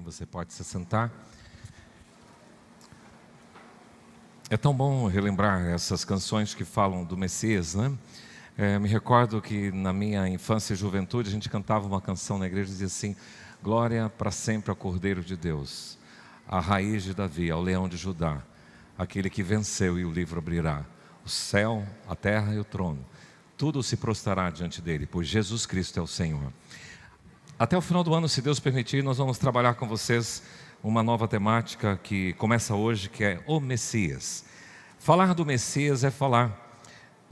Você pode se sentar. É tão bom relembrar essas canções que falam do Messias, né? Me recordo que na minha infância e juventude a gente cantava uma canção na igreja que dizia assim: glória para sempre ao Cordeiro de Deus, à raiz de Davi, ao leão de Judá, aquele que venceu e o livro abrirá. O céu, a terra e o trono, tudo se prostrará diante dele, pois Jesus Cristo é o Senhor. Até o final do ano, se Deus permitir, nós vamos trabalhar com vocês uma nova temática que começa hoje, que é o Messias. Falar do Messias é falar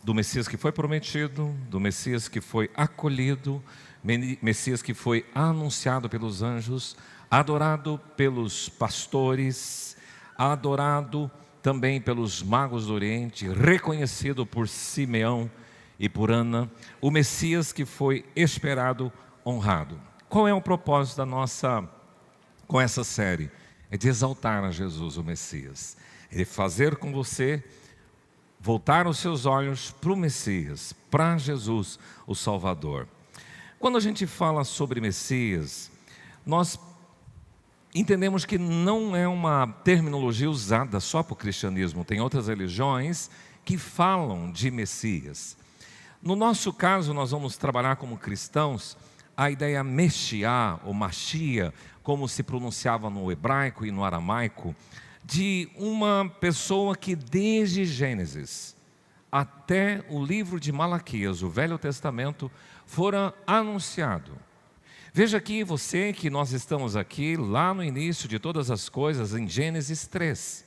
do Messias que foi prometido, do Messias que foi acolhido, Messias que foi anunciado pelos anjos, adorado pelos pastores, adorado também pelos magos do Oriente, reconhecido por Simeão e por Ana, o Messias que foi esperado, honrado. Qual é o propósito com essa série? É de exaltar a Jesus, o Messias. É fazer com você voltar os seus olhos para o Messias, para Jesus, o Salvador. Quando a gente fala sobre Messias, nós entendemos que não é uma terminologia usada só para o cristianismo. Tem outras religiões que falam de Messias. No nosso caso, nós vamos trabalhar como cristãos a ideia Meshiá ou Machia, como se pronunciava no hebraico e no aramaico, de uma pessoa que desde Gênesis até o livro de Malaquias, o Velho Testamento, fora anunciado. Veja aqui você que nós estamos aqui lá no início de todas as coisas, em Gênesis 3.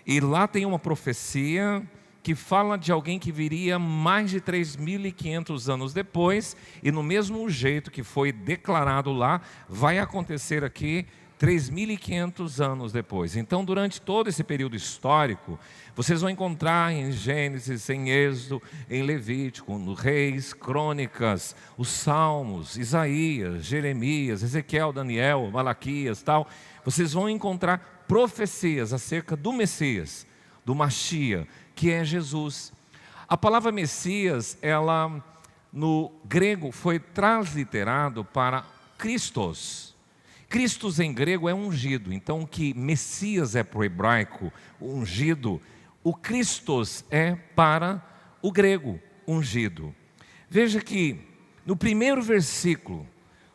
E lá tem uma profecia que fala de alguém que viria mais de 3.500 anos depois, e no mesmo jeito que foi declarado lá, vai acontecer aqui 3.500 anos depois. Então, durante todo esse período histórico, vocês vão encontrar em Gênesis, em Êxodo, em Levítico, no Reis, Crônicas, os Salmos, Isaías, Jeremias, Ezequiel, Daniel, Malaquias, tal. Vocês vão encontrar profecias acerca do Messias, do Machia, que é Jesus. A palavra Messias, ela no grego foi transliterado para Christos. Christos em grego é ungido, então o que Messias é para o hebraico, ungido, o Christos é para o grego, ungido. Veja que no primeiro versículo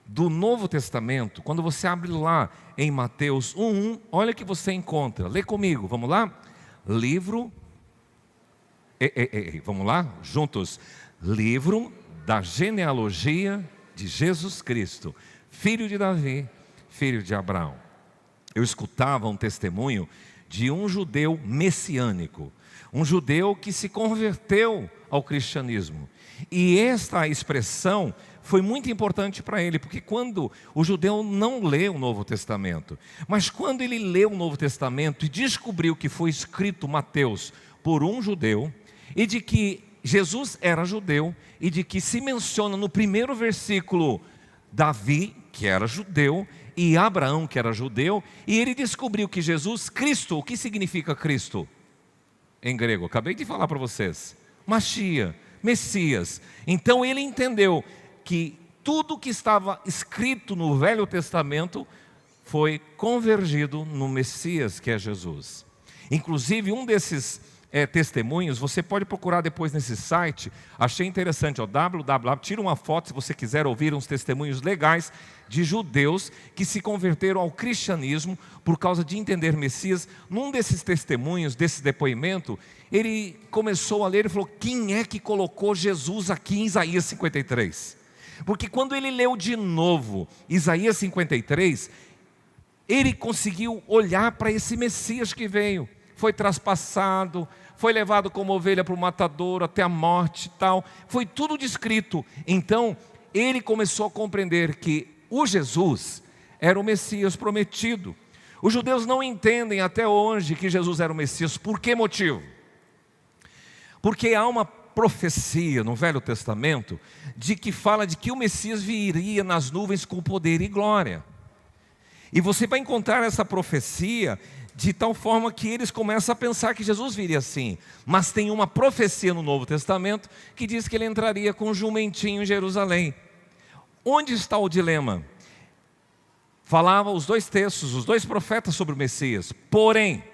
do Novo Testamento, quando você abre lá em Mateus 1:1, olha o que você encontra. Lê comigo, vamos lá? Vamos lá, juntos. Livro da genealogia de Jesus Cristo, filho de Davi, filho de Abraão. Eu escutava um testemunho de um judeu messiânico, um judeu que se converteu ao cristianismo. E esta expressão foi muito importante para ele, porque quando o judeu não lê o Novo Testamento, mas quando ele lê o Novo Testamento e descobriu que foi escrito Mateus por um judeu, e de que Jesus era judeu, e de que se menciona no primeiro versículo Davi, que era judeu, e Abraão, que era judeu, e ele descobriu que Jesus, Cristo, o que significa Cristo? Em grego, acabei de falar para vocês, Machia, Messias. Então ele entendeu que tudo que estava escrito no Velho Testamento foi convergido no Messias, que é Jesus. Inclusive um desses testemunhos, você pode procurar depois nesse site, achei interessante, tira uma foto se você quiser ouvir uns testemunhos legais de judeus que se converteram ao cristianismo por causa de entender Messias. Num desses testemunhos, desse depoimento, ele começou a ler e falou: quem é que colocou Jesus aqui em Isaías 53? Porque quando ele leu de novo Isaías 53, ele conseguiu olhar para esse Messias que veio, foi traspassado, foi levado como ovelha para o matadouro até a morte e tal, foi tudo descrito. Então ele começou a compreender que o Jesus era o Messias prometido. Os judeus não entendem até hoje que Jesus era o Messias. Por que motivo? Porque há uma profecia no Velho Testamento de que fala de que o Messias viria nas nuvens com poder e glória. E você vai encontrar essa profecia de tal forma que eles começam a pensar que Jesus viria assim. Mas tem uma profecia no Novo Testamento que diz que ele entraria com um jumentinho em Jerusalém. Onde está o dilema? falava os dois textos, os dois profetas sobre o Messias, porém,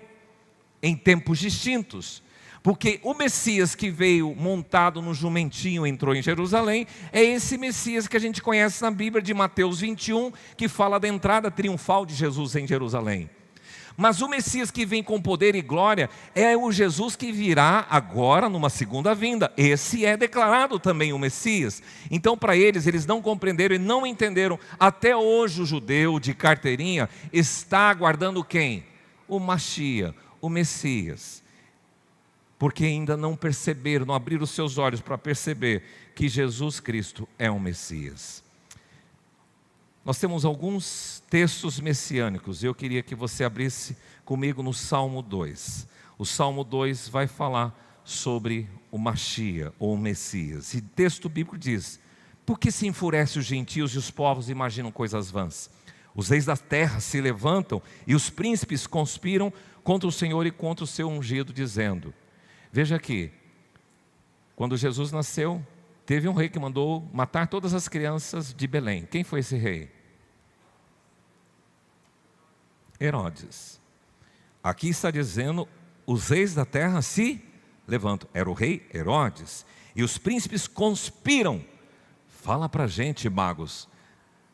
em tempos distintos. Porque o Messias que veio montado no jumentinho entrou em Jerusalém, é esse Messias que a gente conhece na Bíblia de Mateus 21, que fala da entrada triunfal de Jesus em Jerusalém. Mas o Messias que vem com poder e glória é o Jesus que virá agora numa segunda vinda. Esse é declarado também o Messias. Então para eles não compreenderam e não entenderam. Até hoje o judeu de carteirinha está aguardando quem? O Machia, o Messias. Porque ainda não perceberam, não abriram os seus olhos para perceber que Jesus Cristo é o Messias. Nós temos alguns textos messiânicos. Eu queria que você abrisse comigo no Salmo 2. O Salmo 2 vai falar sobre o Machia, ou o Messias. E o texto bíblico diz: por que se enfurece os gentios e os povos imaginam coisas vãs? Os reis da terra se levantam e os príncipes conspiram contra o Senhor e contra o seu ungido, dizendo... Veja aqui, quando Jesus nasceu, teve um rei que mandou matar todas as crianças de Belém. Quem foi esse rei? Herodes. Aqui está dizendo, os reis da terra se levantam. Era o rei Herodes. E os príncipes conspiram. Fala para a gente, magos,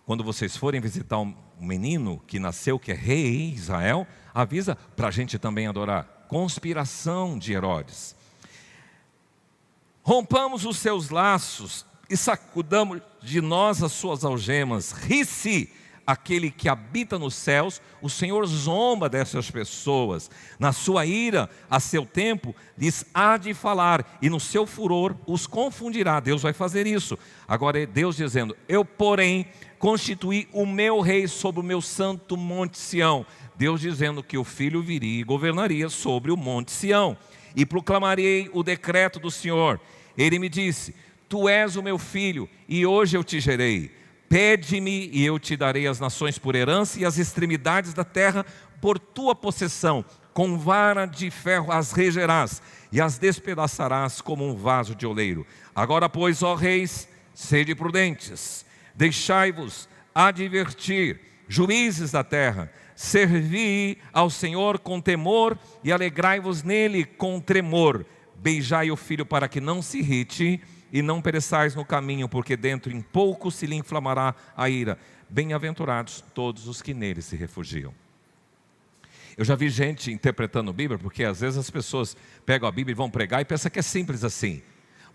quando vocês forem visitar um menino que nasceu, que é rei em Israel, avisa para a gente também adorar. Conspiração de Herodes. Rompamos os seus laços e sacudamos de nós as suas algemas. Ri-se aquele que habita nos céus. O Senhor zomba dessas pessoas. Na sua ira, a seu tempo, lhes há de falar, e no seu furor os confundirá. Deus vai fazer isso. Agora é Deus dizendo: eu, porém, constituí o meu rei sobre o meu santo monte Sião. Deus dizendo que o Filho viria e governaria sobre o monte Sião. E proclamarei o decreto do Senhor. Ele me disse: tu és o meu filho, e hoje eu te gerei. Pede-me, e eu te darei as nações por herança, e as extremidades da terra por tua possessão. Com vara de ferro as regerás, e as despedaçarás como um vaso de oleiro. Agora, pois, ó reis, sede prudentes. Deixai-vos advertir, juízes da terra. Servi ao Senhor com temor e alegrai-vos nele com tremor. Beijai o filho para que não se irrite e não pereçais no caminho, porque dentro em pouco se lhe inflamará a ira. Bem-aventurados todos os que nele se refugiam. Eu já vi gente interpretando a Bíblia, porque às vezes as pessoas pegam a Bíblia e vão pregar e pensam que é simples assim.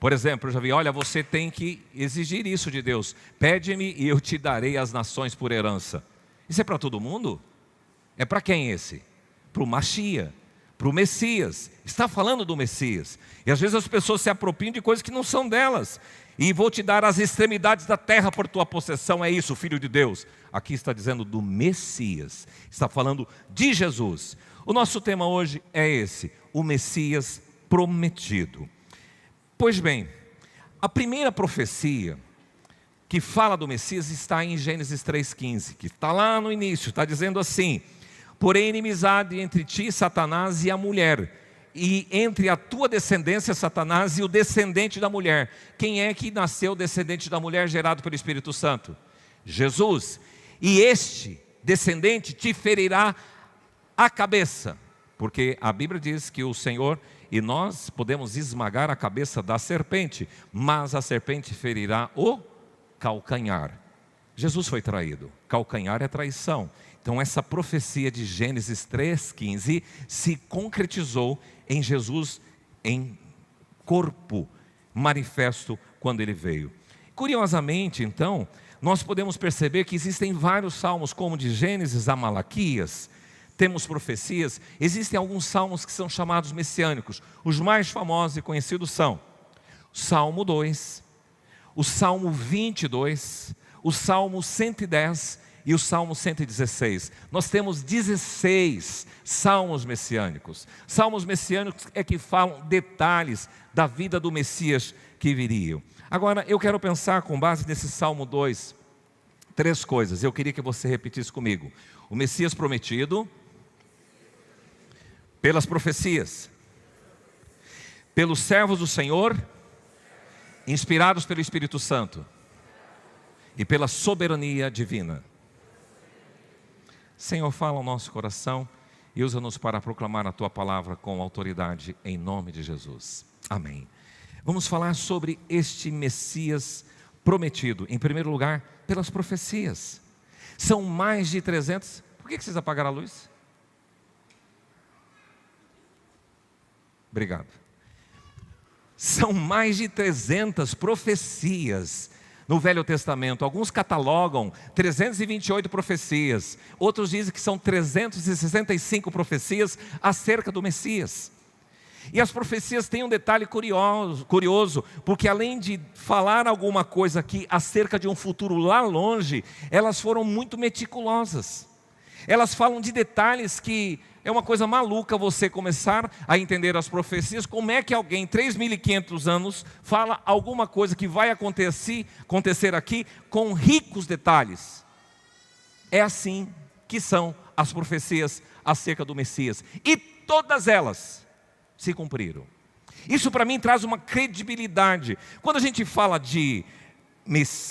Por exemplo, eu já vi: olha, você tem que exigir isso de Deus. Pede-me e eu te darei as nações por herança. Isso é para todo mundo? É para quem esse? Para o Machia, para o Messias. Está falando do Messias. E às vezes as pessoas se apropriam de coisas que não são delas. E vou te dar as extremidades da terra por tua possessão. É isso, Filho de Deus. Aqui está dizendo do Messias. Está falando de Jesus. O nosso tema hoje é esse: o Messias prometido. Pois bem, a primeira profecia que fala do Messias está em Gênesis 3,15, que está lá no início, está dizendo assim: porém inimizade entre ti, Satanás, e a mulher, e entre a tua descendência, Satanás, e o descendente da mulher. Quem é que nasceu descendente da mulher gerado pelo Espírito Santo? Jesus. E este descendente te ferirá a cabeça, porque a Bíblia diz que o Senhor, e nós podemos esmagar a cabeça da serpente, mas a serpente ferirá o calcanhar. Jesus foi traído, calcanhar é traição. Então essa profecia de Gênesis 3,15 se concretizou em Jesus em corpo manifesto quando ele veio. Curiosamente, então, nós podemos perceber que existem vários salmos, como de Gênesis a Malaquias, temos profecias. Existem alguns salmos que são chamados messiânicos. Os mais famosos e conhecidos são o Salmo 2, o Salmo 22, o Salmo 110 e o Salmo 116. Nós temos 16 salmos messiânicos. Salmos messiânicos é que falam detalhes da vida do Messias que viria. Agora, eu quero pensar com base nesse Salmo 2, 3 coisas. Eu queria que você repetisse comigo: o Messias prometido, pelas profecias, pelos servos do Senhor, inspirados pelo Espírito Santo, e pela soberania divina. Senhor, fala ao nosso coração e usa-nos para proclamar a Tua palavra com autoridade, em nome de Jesus. Amém. Vamos falar sobre este Messias prometido, em primeiro lugar, pelas profecias. São mais de 300... Por que vocês apagaram a luz? Obrigado. São mais de 300 profecias no Velho Testamento. Alguns catalogam 328 profecias. Outros dizem que são 365 profecias acerca do Messias. E as profecias têm um detalhe curioso, porque além de falar alguma coisa aqui acerca de um futuro lá longe, elas foram muito meticulosas. Elas falam de detalhes que é uma coisa maluca você começar a entender as profecias. Como é que alguém, 3.500 anos, fala alguma coisa que vai acontecer aqui com ricos detalhes? É assim que são as profecias acerca do Messias. E todas elas se cumpriram. Isso para mim traz uma credibilidade. Quando a gente fala de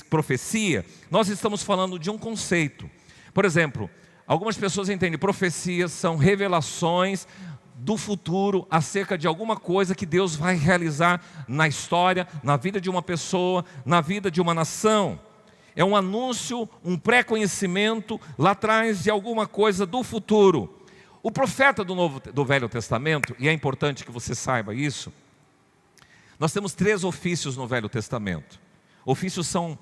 profecia, nós estamos falando de um conceito. Por exemplo, algumas pessoas entendem profecias são revelações do futuro acerca de alguma coisa que Deus vai realizar na história, na vida de uma pessoa, na vida de uma nação. É um anúncio, um pré-conhecimento lá atrás de alguma coisa do futuro. O profeta do Velho Testamento, e é importante que você saiba isso, nós temos 3 ofícios no Velho Testamento. Ofícios são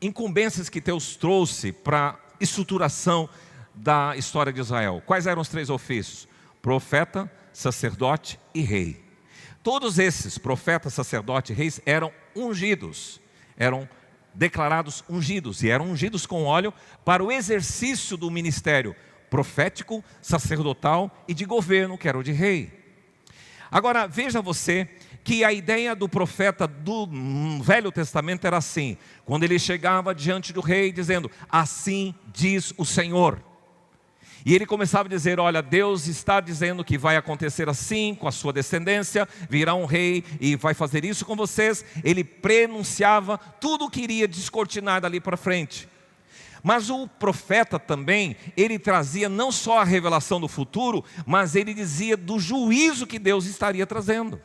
incumbências que Deus trouxe para estruturação da história de Israel. Quais eram os 3 ofícios? Profeta, sacerdote e rei. Todos esses, profeta, sacerdote e reis, eram ungidos, eram declarados ungidos, e eram ungidos com óleo para o exercício do ministério profético, sacerdotal e de governo, que era o de rei. Agora, veja você que a ideia do profeta do Velho Testamento era assim: quando ele chegava diante do rei dizendo, assim diz o Senhor, e ele começava a dizer, olha, Deus está dizendo que vai acontecer assim com a sua descendência, virá um rei e vai fazer isso com vocês. Ele prenunciava tudo o que iria descortinar dali para frente. Mas o profeta também, ele trazia não só a revelação do futuro, mas ele dizia do juízo que Deus estaria trazendo.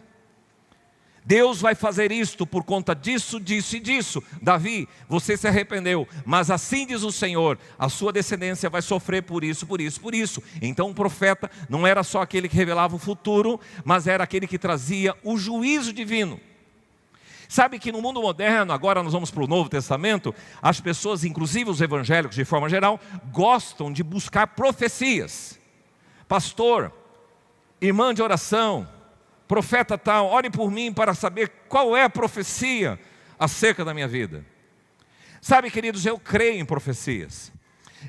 Deus vai fazer isto por conta disso, disso e disso. Davi, você se arrependeu, mas assim diz o Senhor, a sua descendência vai sofrer por isso, por isso, por isso. Então o profeta não era só aquele que revelava o futuro, mas era aquele que trazia o juízo divino. Sabe que no mundo moderno, agora nós vamos para o Novo Testamento, as pessoas, inclusive os evangélicos de forma geral, gostam de buscar profecias. Pastor, irmã de oração, profeta tal, ore por mim para saber qual é a profecia acerca da minha vida. Sabe, queridos, eu creio em profecias.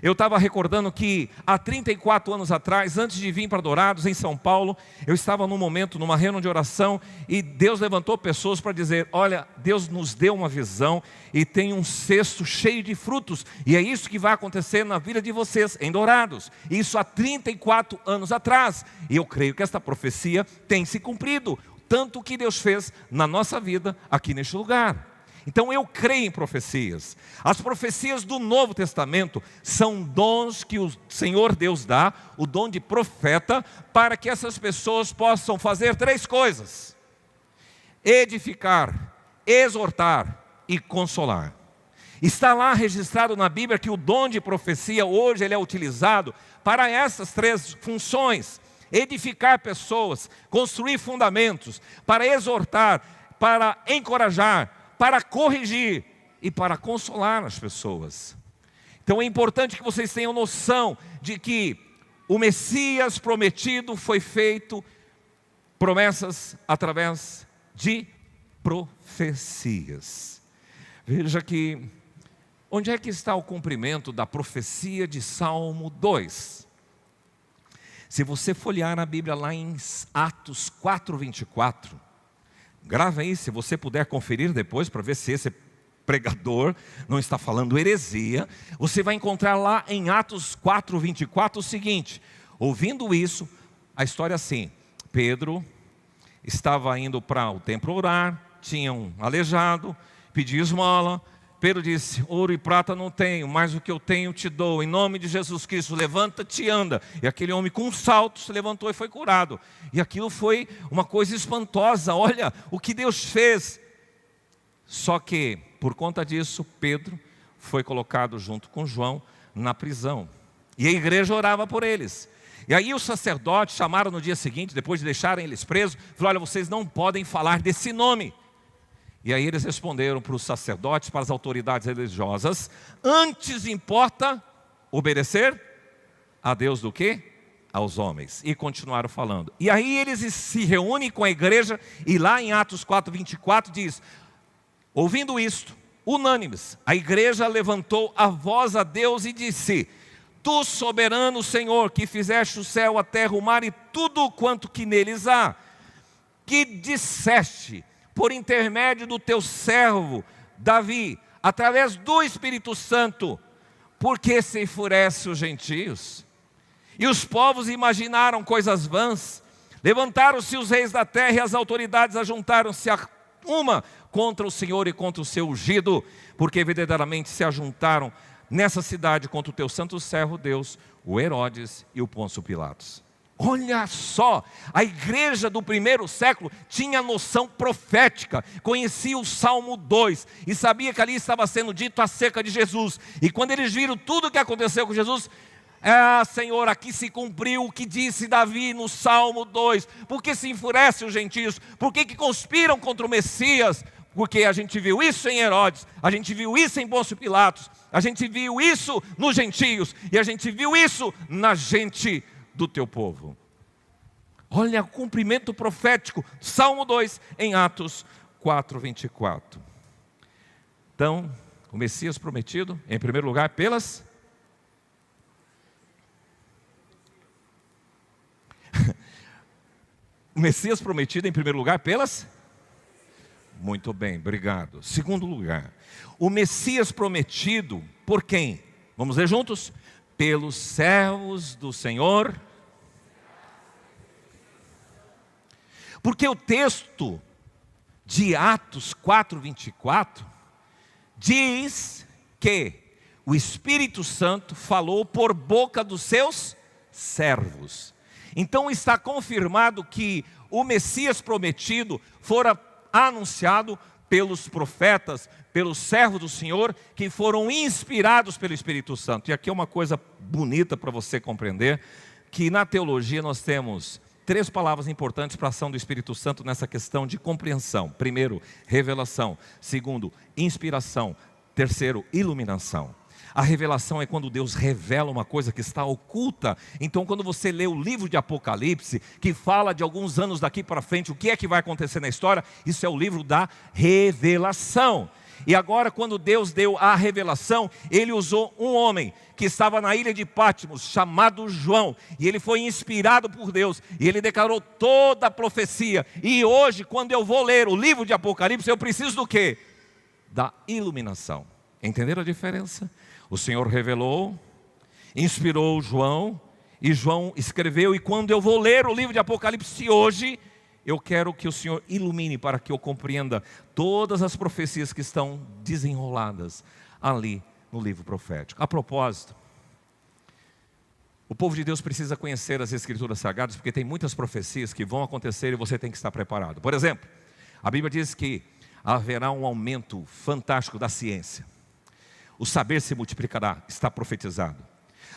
Eu estava recordando que há 34 anos atrás, antes de vir para Dourados, em São Paulo, eu estava num momento, numa reunião de oração, e Deus levantou pessoas para dizer, olha, Deus nos deu uma visão e tem um cesto cheio de frutos, e é isso que vai acontecer na vida de vocês, em Dourados. Isso há 34 anos atrás, e eu creio que esta profecia tem se cumprido, tanto o que Deus fez na nossa vida aqui neste lugar. Então eu creio em profecias. As profecias do Novo Testamento são dons que o Senhor Deus dá, o dom de profeta, para que essas pessoas possam fazer 3 coisas: edificar, exortar e consolar. Está lá registrado na Bíblia que o dom de profecia hoje ele é utilizado para essas 3 funções: edificar pessoas, construir fundamentos, para exortar, para encorajar, para corrigir e para consolar as pessoas. Então é importante que vocês tenham noção de que o Messias prometido foi feito promessas através de profecias. Veja que, onde é que está o cumprimento da profecia de Salmo 2? Se você folhear a Bíblia lá em Atos 4:24, grava aí, se você puder conferir depois, para ver se esse pregador não está falando heresia. Você vai encontrar lá em Atos 4:24 o seguinte: ouvindo isso, a história é assim: Pedro estava indo para o templo orar, tinha um aleijado, pediu esmola. Pedro disse: ouro e prata não tenho, mas o que eu tenho te dou. Em nome de Jesus Cristo, levanta-te e anda. E aquele homem com um salto se levantou e foi curado. E aquilo foi uma coisa espantosa. Olha o que Deus fez. Só que, por conta disso, Pedro foi colocado junto com João na prisão. E a igreja orava por eles. E aí os sacerdotes chamaram no dia seguinte, depois de deixarem eles presos, falaram: olha, vocês não podem falar desse nome. E aí eles responderam para os sacerdotes, para as autoridades religiosas: antes importa obedecer a Deus do que aos homens. E continuaram falando. E aí eles se reúnem com a igreja, e lá em Atos 4:24 diz: ouvindo isto, unânimes, a igreja levantou a voz a Deus e disse: tu, soberano Senhor, que fizeste o céu, a terra, o mar e tudo quanto que neles há, que disseste por intermédio do teu servo Davi, através do Espírito Santo, porque se enfurece os gentios? E os povos imaginaram coisas vãs, levantaram-se os reis da terra e as autoridades ajuntaram-se a uma contra o Senhor e contra o seu ungido, porque verdadeiramente se ajuntaram nessa cidade contra o teu santo servo Deus, o Herodes e o Pôncio Pilatos. Olha só, a igreja do primeiro século tinha noção profética, conhecia o Salmo 2 e sabia que ali estava sendo dito acerca de Jesus. E quando eles viram tudo o que aconteceu com Jesus: Senhor, aqui se cumpriu o que disse Davi no Salmo 2. Por que se enfurecem os gentios? Por que conspiram contra o Messias? Porque a gente viu isso em Herodes, a gente viu isso em Pôncio Pilatos, a gente viu isso nos gentios, e a gente viu isso na gente do teu povo. Olha o cumprimento profético, Salmo 2, em Atos 4:24. Então, o Messias prometido, em primeiro lugar, pelas... o Messias prometido, em primeiro lugar, pelas... Muito bem, obrigado. Segundo lugar, o Messias prometido por quem? Vamos ler juntos? Pelos servos do Senhor. Porque o texto de Atos 4:24 diz que o Espírito Santo falou por boca dos seus servos. Então está confirmado que o Messias prometido fora anunciado pelos profetas, pelos servos do Senhor, que foram inspirados pelo Espírito Santo. E aqui é uma coisa bonita para você compreender, que na teologia nós temos 3 palavras importantes para a ação do Espírito Santo nessa questão de compreensão. Primeiro, revelação. Segundo, inspiração. Terceiro, iluminação. A revelação é quando Deus revela uma coisa que está oculta. Então, quando você lê o livro de Apocalipse, que fala de alguns anos daqui para frente, o que é que vai acontecer na história, isso é o livro da revelação. E agora, quando Deus deu a revelação, Ele usou um homem que estava na ilha de Patmos, chamado João, e ele foi inspirado por Deus, e ele declarou toda a profecia. E hoje, quando eu vou ler o livro de Apocalipse, eu preciso do quê? Da iluminação. Entenderam a diferença? O Senhor revelou, inspirou João, e João escreveu. E quando eu vou ler o livro de Apocalipse hoje, eu quero que o Senhor ilumine para que eu compreenda todas as profecias que estão desenroladas ali no livro profético. A propósito, o povo de Deus precisa conhecer as Escrituras Sagradas, porque tem muitas profecias que vão acontecer e você tem que estar preparado. Por exemplo, a Bíblia diz que haverá um aumento fantástico da ciência. O saber se multiplicará, está profetizado.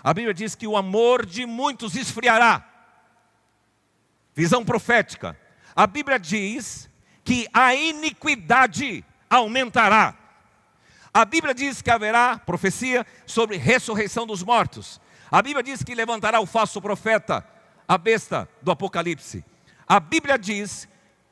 A Bíblia diz que o amor de muitos esfriará. Visão profética. A Bíblia diz que a iniquidade aumentará. A Bíblia diz que haverá profecia sobre ressurreição dos mortos. A Bíblia diz que levantará o falso profeta, a besta do Apocalipse. A Bíblia diz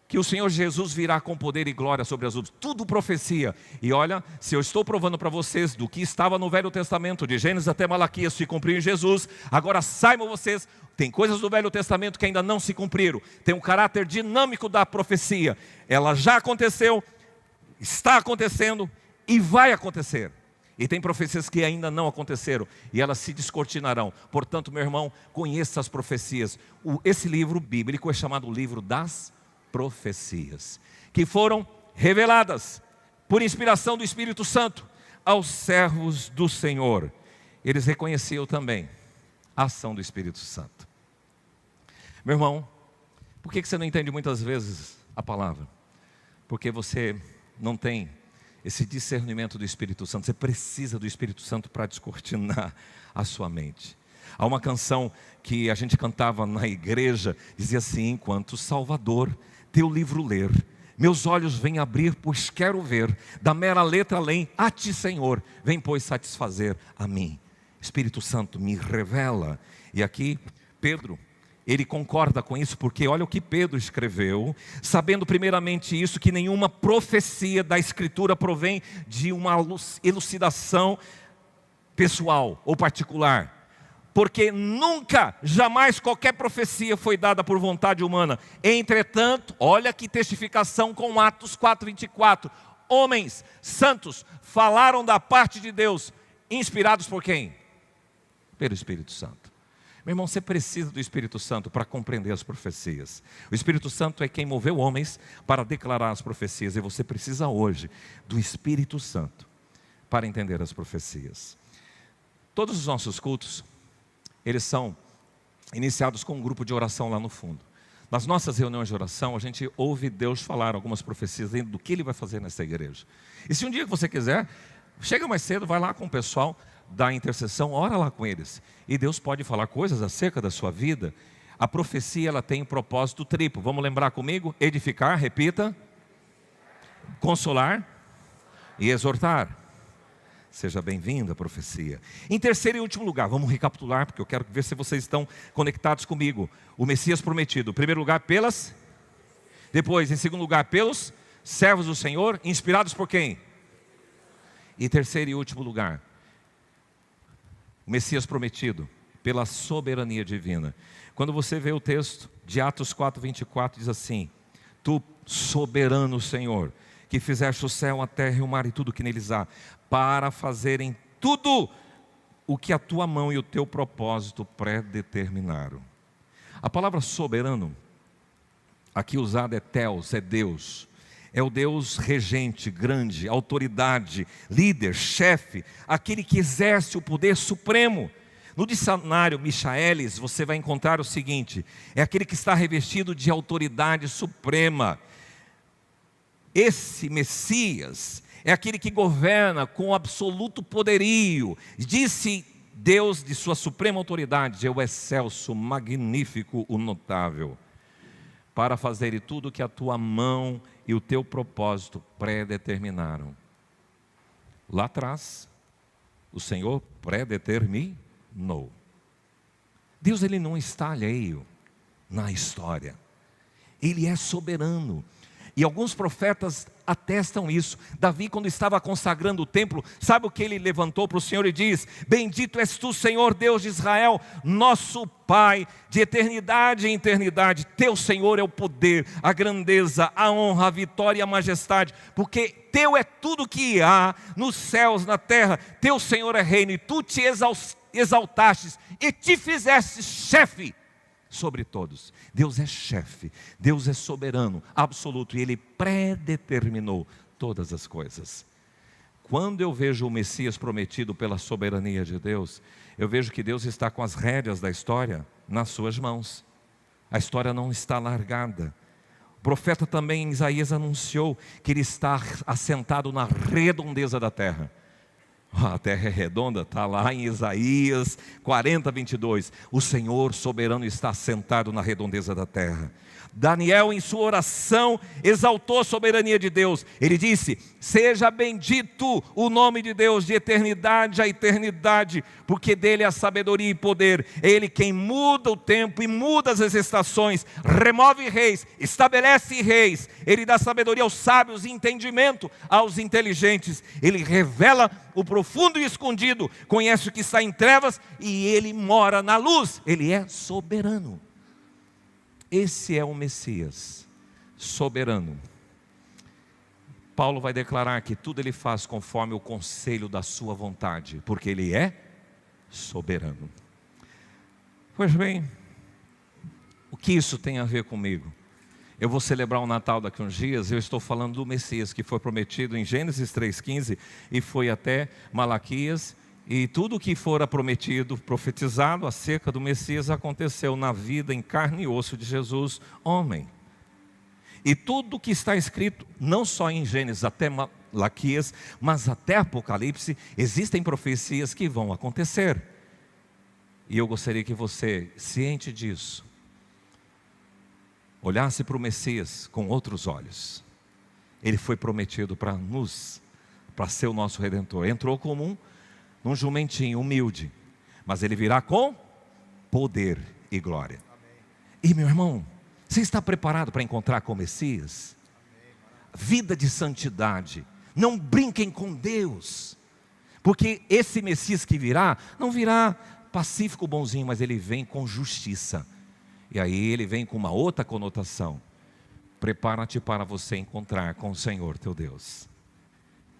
que o Senhor Jesus virá com poder e glória sobre as nuvens. Tudo profecia. E olha, se eu estou provando para vocês do que estava no Velho Testamento, de Gênesis até Malaquias, se cumpriu em Jesus, agora saibam vocês, tem coisas do Velho Testamento que ainda não se cumpriram. Tem um caráter dinâmico da profecia. Ela já aconteceu, está acontecendo e vai acontecer. E tem profecias que ainda não aconteceram, e elas se descortinarão. Portanto, meu irmão, conheça as profecias. Esse livro bíblico é chamado o livro das profecias, que foram reveladas por inspiração do Espírito Santo aos servos do Senhor. Eles reconheciam também a ação do Espírito Santo. Meu irmão, por que você não entende muitas vezes a palavra? Porque você não tem esse discernimento do Espírito Santo. Você precisa do Espírito Santo para descortinar a sua mente. Há uma canção que a gente cantava na igreja, dizia assim: enquanto Salvador teu livro ler, meus olhos vêm abrir, pois quero ver, da mera letra além, a ti, Senhor, vem, pois, satisfazer a mim. Espírito Santo me revela. E aqui, Pedro, ele concorda com isso, porque olha o que Pedro escreveu, sabendo primeiramente isso, que nenhuma profecia da Escritura provém de uma elucidação pessoal ou particular. Porque nunca, jamais qualquer profecia foi dada por vontade humana. Entretanto, olha que testificação com Atos 4:24. Homens santos falaram da parte de Deus, inspirados por quem? Pelo Espírito Santo. Meu irmão, você precisa do Espírito Santo para compreender as profecias. O Espírito Santo é quem moveu homens para declarar as profecias. E você precisa hoje do Espírito Santo para entender as profecias. Todos os nossos cultos, eles são iniciados com um grupo de oração lá no fundo. Nas nossas reuniões de oração, a gente ouve Deus falar algumas profecias dentro do que Ele vai fazer nessa igreja. E se um dia que você quiser, chega mais cedo, vai lá com o pessoal da intercessão, ora lá com eles. E Deus pode falar coisas acerca da sua vida. A profecia, ela tem um propósito triplo. Vamos lembrar comigo? Edificar, repita. Consolar e exortar. Seja bem-vinda a profecia. Em terceiro e último lugar, vamos recapitular, porque eu quero ver se vocês estão conectados comigo. O Messias prometido. Em primeiro lugar, depois, em segundo lugar, pelos servos do Senhor, inspirados por quem? E terceiro e último lugar, o Messias prometido, pela soberania divina. Quando você vê o texto de Atos 4:24, diz assim: tu, soberano Senhor, que fizeste o céu, a terra e o mar e tudo que neles há, para fazerem tudo o que a tua mão e o teu propósito predeterminaram. A palavra soberano, aqui usada é Theos, é Deus. É o Deus regente, grande, autoridade, líder, chefe, aquele que exerce o poder supremo. No dicionário Michaelis, você vai encontrar o seguinte: é aquele que está revestido de autoridade suprema. Esse Messias é aquele que governa com absoluto poderio. Disse Deus de sua suprema autoridade: eu excelso, magnífico, o notável, para fazer tudo que a tua mão e o teu propósito predeterminaram. Lá atrás, o Senhor predeterminou. Deus, ele não está alheio na história. Ele é soberano. E alguns profetas atestam isso. Davi, quando estava consagrando o templo, sabe o que ele levantou para o Senhor e diz: bendito és tu, Senhor Deus de Israel, nosso Pai, de eternidade em eternidade. Teu, Senhor, é o poder, a grandeza, a honra, a vitória e a majestade, porque teu é tudo que há nos céus, na terra. Teu, Senhor, é reino, e tu te exaltastes e te fizeste chefe sobre todos. Deus é chefe, Deus é soberano, absoluto, e Ele predeterminou todas as coisas. Quando eu vejo o Messias prometido pela soberania de Deus, eu vejo que Deus está com as rédeas da história nas suas mãos. A história não está largada. O profeta também em Isaías anunciou que Ele está assentado na redondeza da terra. A terra é redonda, está lá em Isaías 40:22. O Senhor soberano está sentado na redondeza da terra. Daniel, em sua oração, exaltou a soberania de Deus. Ele disse: seja bendito o nome de Deus de eternidade a eternidade, porque dele é a sabedoria e poder. É Ele quem muda o tempo e muda as estações, remove reis, estabelece reis. Ele dá sabedoria aos sábios e entendimento aos inteligentes. Ele revela o profundo e escondido, conhece o que está em trevas e Ele mora na luz. Ele é soberano. Esse é o Messias, soberano. Paulo vai declarar que tudo Ele faz conforme o conselho da sua vontade, porque Ele é soberano. Pois bem, o que isso tem a ver comigo? Eu vou celebrar o Natal daqui a uns dias. Eu estou falando do Messias que foi prometido em Gênesis 3,15 e foi até Malaquias. E tudo o que fora prometido, profetizado acerca do Messias aconteceu na vida em carne e osso de Jesus, homem. E tudo que está escrito, não só em Gênesis até Malaquias, mas até Apocalipse, existem profecias que vão acontecer. E eu gostaria que você, ciente disso, olhasse para o Messias com outros olhos. Ele foi prometido para ser o nosso Redentor. Entrou como um jumentinho humilde, mas ele virá com poder e glória. Amém. E meu irmão, você está preparado para encontrar com o Messias? Amém. Vida de santidade. Não brinquem com Deus, porque esse Messias que virá, não virá pacífico, bonzinho, mas ele vem com justiça. E aí ele vem com uma outra conotação. Prepara-te para você encontrar com o Senhor teu Deus.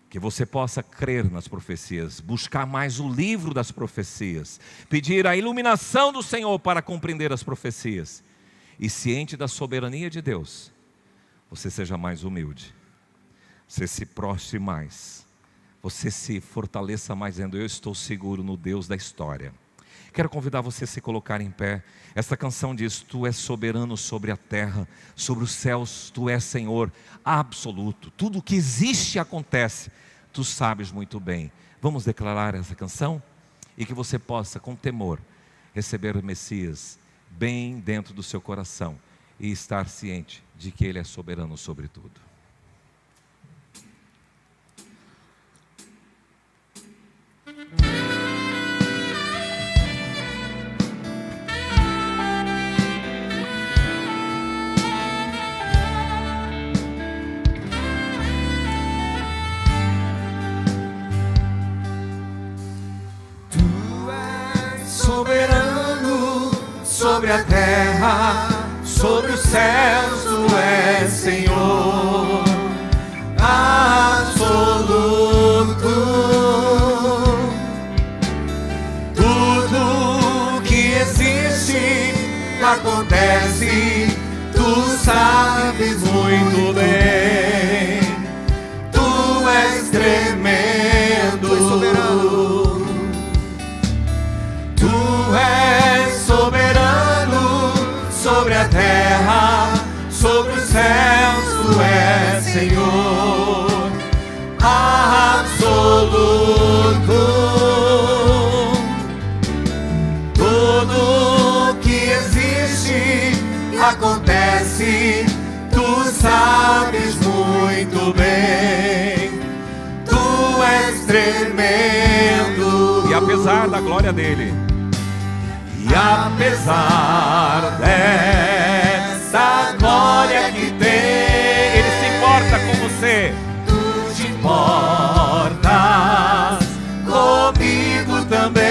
Que você possa crer nas profecias, buscar mais o livro das profecias, pedir a iluminação do Senhor para compreender as profecias. E ciente da soberania de Deus, você seja mais humilde, você se prostre mais, você se fortaleça mais, dizendo: eu estou seguro no Deus da história. Quero convidar você a se colocar em pé. Esta canção diz: tu és soberano sobre a terra, sobre os céus, tu és Senhor absoluto. Tudo o que existe acontece, tu sabes muito bem. Vamos declarar essa canção? E que você possa, com temor, receber o Messias bem dentro do seu coração e estar ciente de que Ele é soberano sobre tudo. Soberano sobre a terra, sobre os céus, tu és Senhor absoluto. Tudo que existe acontece, tu sabes muito bem. Tu és tremendo, tu és soberano. Tu és soberano sobre a terra, sobre os céus, tu és Senhor absoluto. Tudo que existe acontece, tu sabes muito bem. Tu és tremendo. E apesar da glória dele, e apesar dessa glória que tem, Ele se importa com você. tu te importas comigo também.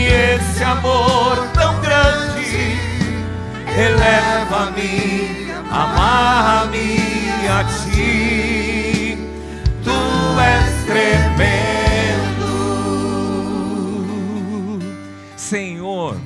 Esse amor tão grande eleva-me, amarra-me a ti. Tu és tremendo. Senhor,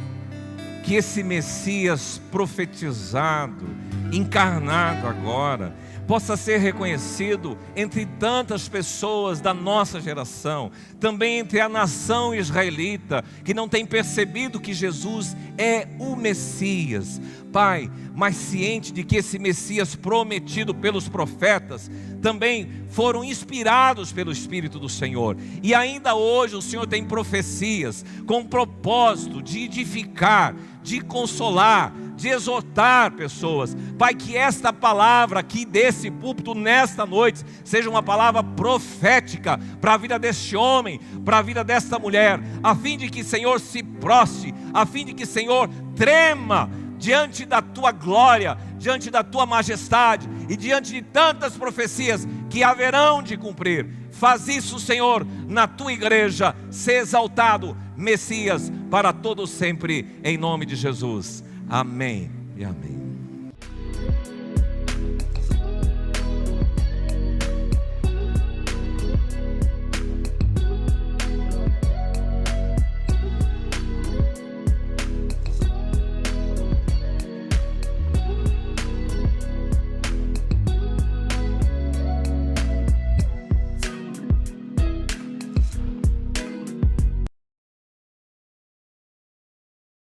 que esse Messias profetizado, encarnado agora, possa ser reconhecido entre tantas pessoas da nossa geração, também entre a nação israelita, que não tem percebido que Jesus é o Messias. Pai, mas ciente de que esse Messias prometido pelos profetas, também foram inspirados pelo Espírito do Senhor. E ainda hoje o Senhor tem profecias com o propósito de edificar, de consolar, de exortar pessoas. Pai, que esta palavra aqui desse púlpito nesta noite seja uma palavra profética para a vida deste homem, para a vida desta mulher, a fim de que, Senhor, se prostre, a fim de que, Senhor, trema diante da tua glória, diante da tua majestade e diante de tantas profecias que haverão de cumprir. Faz isso, Senhor, na tua igreja. Ser exaltado, Messias, para todos sempre, em nome de Jesus. Amém e amém.